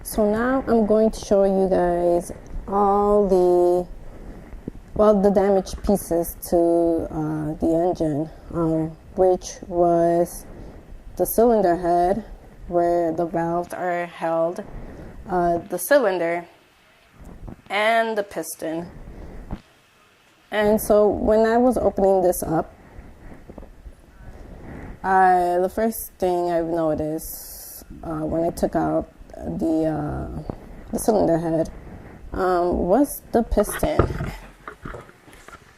So now I'm going to show you guys all the damaged pieces to the engine, which was the cylinder head where the valves are held, the cylinder, and the piston. And so when I was opening this up, the first thing I've noticed when I took out the cylinder head was the piston.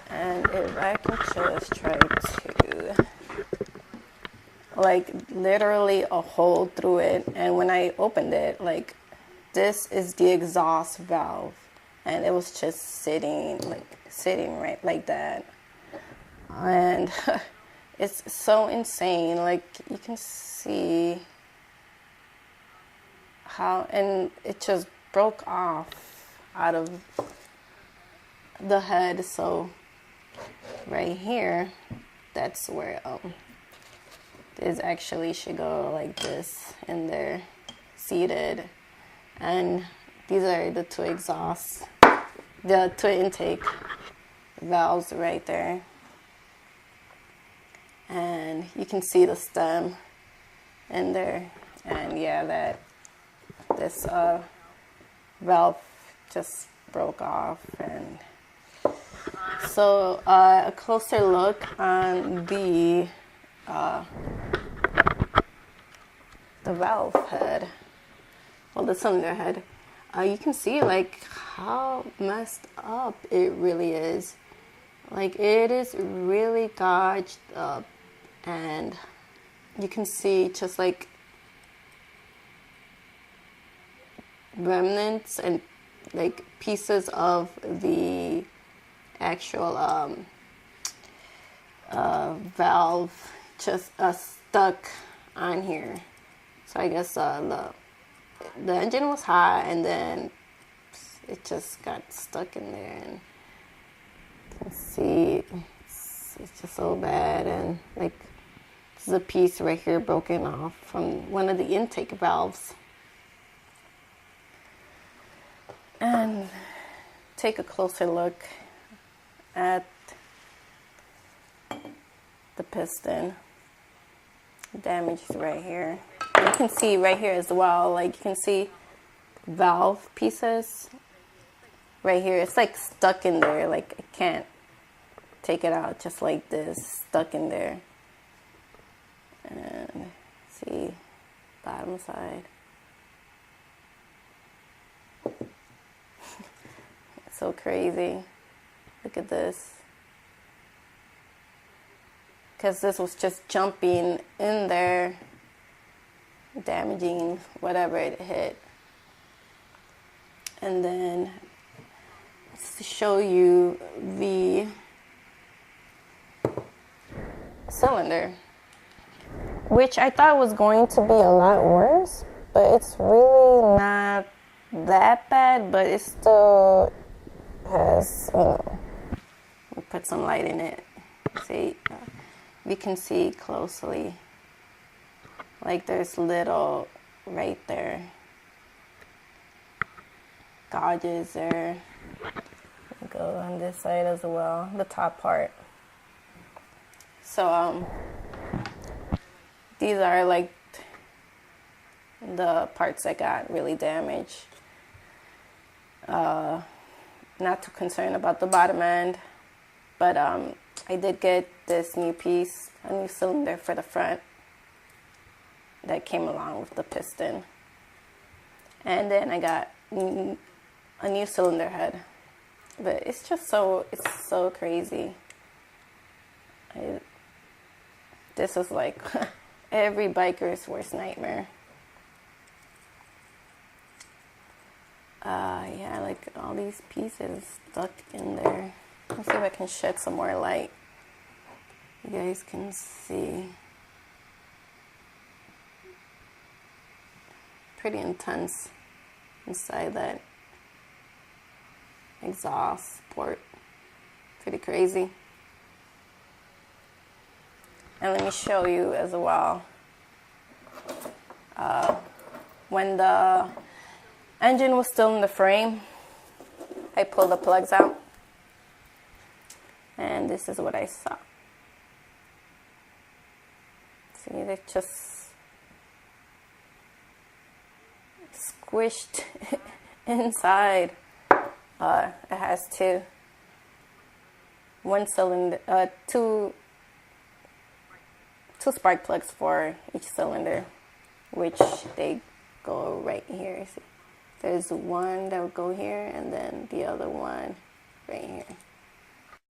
And if I can just try to, like, literally a hole through it. And when I opened it, like, this is the exhaust valve. And it was just sitting right like that. And it's so insane. Like, you can see how, and it just broke off out of the head. So right here, that's where this actually should go like this in there, seated. And these are the two exhausts, the two intake valves right there. And you can see the stem in there. And yeah, this valve just broke off. And so a closer look on the valve head, well, the cylinder head, you can see like how messed up it really is. Like, it is really gouged up, and you can see just like remnants and like pieces of the actual valve just stuck on here. So I guess the engine was hot, and then it just got stuck in there, and you can see it's just so bad. And like, this is a piece right here broken off from one of the intake valves. And take a closer look at the piston. Damage right here. And you can see right here as well, like, you can see valve pieces right here. It's like stuck in there, like I can't take it out, just like this, stuck in there. And see, bottom side. It's so crazy. Look at this. Because this was just jumping in there, damaging whatever it hit. And then to show you the cylinder, which I thought was going to be a lot worse, but it's really not that bad, but it still has, we'll put some light in it. See, you can see closely, like there's little right there gouges there. Go on this side as well, the top part. So these are like the parts that got really damaged. Not too concerned about the bottom end, but I did get this new piece, a new cylinder for the front that came along with the piston. And then I got a new cylinder head. But it's just so crazy. This is like every biker's worst nightmare. Yeah, like all these pieces stuck in there. Let's see if I can shed some more light. You guys can see. Pretty intense inside that exhaust port. Pretty crazy. And let me show you as well. When the engine was still in the frame, I pulled the plugs out, and this is what I saw. See, they just squished inside. It has two spark plugs for each cylinder, which they go right here. See, there's one that would go here, and then the other one right here.